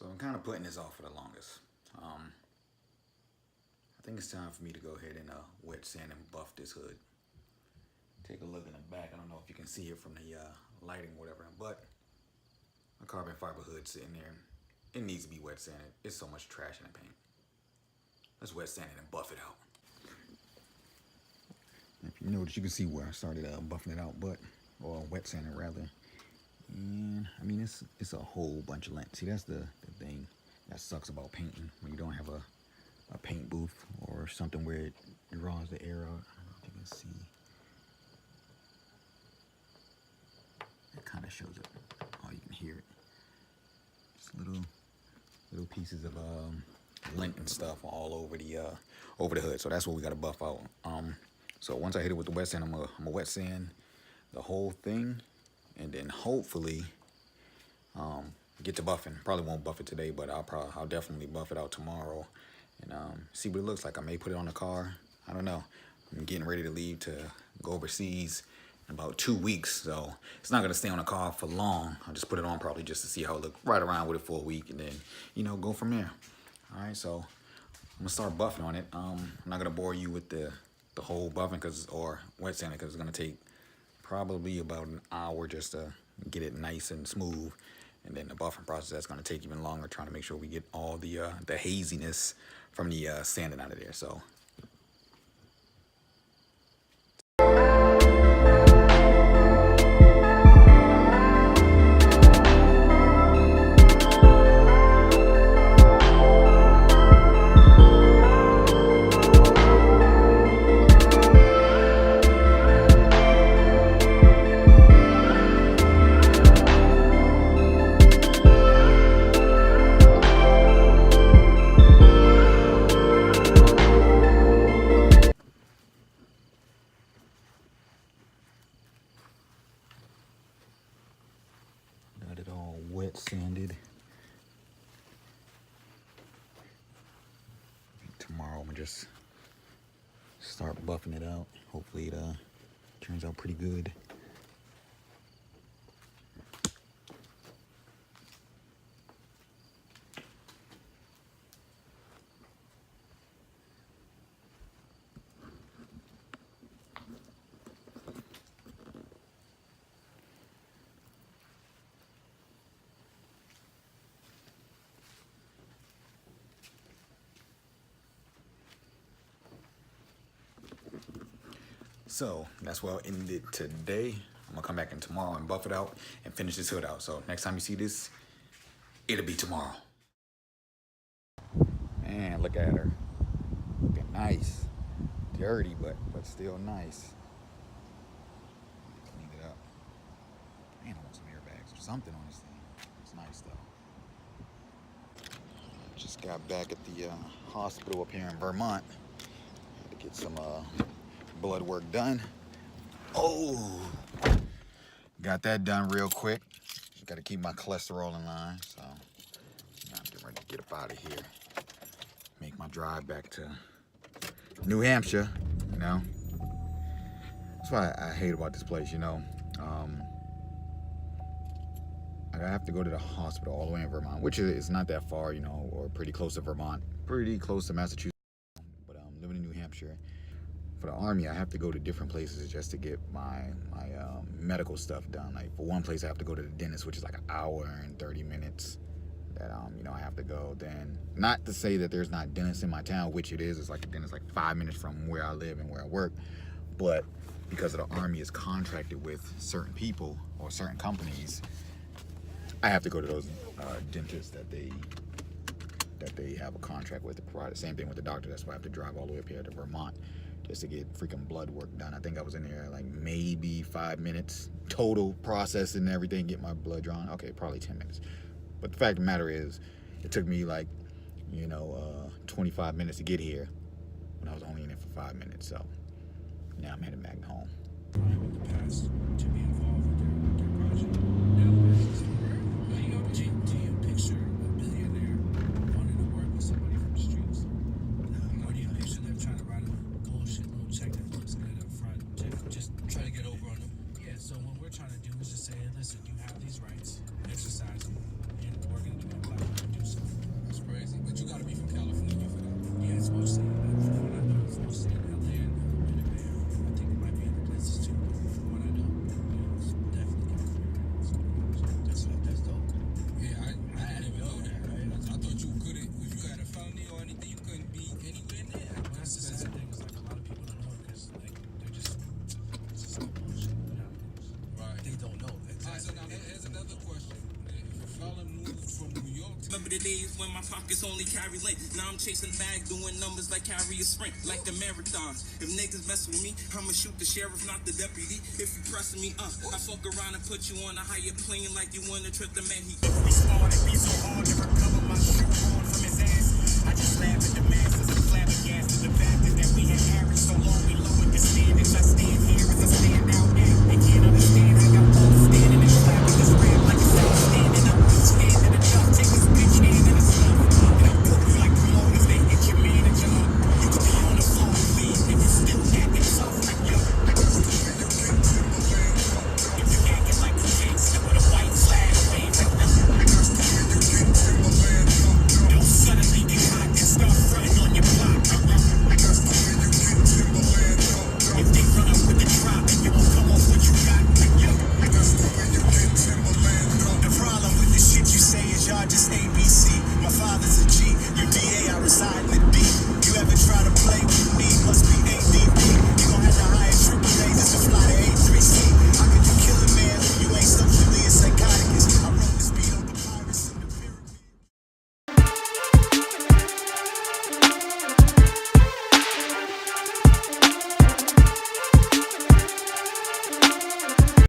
So I'm kind of putting this off for the longest. I think it's time for me to go ahead and wet sand and buff this hood. Take a look in the back. I don't know if you can see it from the lighting or whatever, but a carbon fiber hood sitting there. It needs to be wet sanded. It's so much trash in the paint. Let's wet sand it and buff it out. If you notice, you can see where I started buffing it out, or wet sanding rather. And I mean, it's a whole bunch of lint. See, that's the thing that sucks about painting when you don't have a paint booth or something where it draws the air out. I don't know if you can see. It kind of shows it. Oh, you can hear it. Just little pieces of lint and stuff all over the hood. So that's what we got to buff out. So once I hit it with the wet sand, I'm gonna wet sand the whole thing, and then hopefully get to buffing. Probably won't buff it today, but I'll definitely buff it out tomorrow and see what it looks like. I may put it on the car. I don't know. I'm getting ready to leave to go overseas in about 2 weeks, so it's not gonna stay on the car for long. I'll just put it on probably just to see how it looks, right around with it for a week, and then go from there. All right, so I'm gonna start buffing on it. I'm not gonna bore you with the whole buffing or wet sanding, because it's gonna take probably about an hour just to get it nice and smooth, and then the buffing process, that's gonna take even longer, trying to make sure we get all the haziness from the sanding out of there. So got it all wet sanded. Tomorrow I'm gonna just start buffing it out. Hopefully it turns out pretty good. So that's where I'll end it today. I'm gonna come back in tomorrow and buff it out and finish this hood out. So next time you see this, it'll be tomorrow. Man, look at her. Looking nice. Dirty, but still nice. Clean it up. Man, I want some airbags or something on this thing. It's nice though. Just got back at the hospital up here in Vermont. Had to get some blood work done. Oh, got that done real quick. Got to keep my cholesterol in line, so I'm getting ready to get up out of here. Make my drive back to New Hampshire. That's what I hate about this place. I have to go to the hospital all the way in Vermont, which is not that far, or pretty close to Vermont, pretty close to Massachusetts. But I'm living in New Hampshire. For the Army, I have to go to different places just to get my medical stuff done. Like, for one place, I have to go to the dentist, which is like an hour and 30 minutes that I have to go. Then, not to say that there's not dentists in my town, which it is. It's like a dentist like 5 minutes from where I live and where I work. But because of the Army is contracted with certain people or certain companies, I have to go to those dentists that they have a contract with to provide. The same thing with the doctor. That's why I have to drive all the way up here to Vermont just to get freaking blood work done. I think I was in there like maybe 5 minutes total, processing everything, get my blood drawn. Okay, probably 10 minutes. But the fact of the matter is, it took me like 25 minutes to get here when I was only in there for 5 minutes. So now I'm heading back home. In the past to be involved with their project. Now, do you picture a billionaire wanting to work with somebody from the streets? Or do you picture them trying to write a bullshit little check that looks good up front, just try to get over on them? Yeah, so what we're trying to do is just say, listen, you have these rights, exercise them, and we're going to do a platform to do so. Remember the days when my pockets only carry lint. Now I'm chasing bag, doing numbers like carry a sprint, like a marathon. If niggas mess with me, I'ma shoot the sheriff, not the deputy. If you pressing me, I fuck around and put you on a higher plane like you wanna trip the man. We started, be so hard, never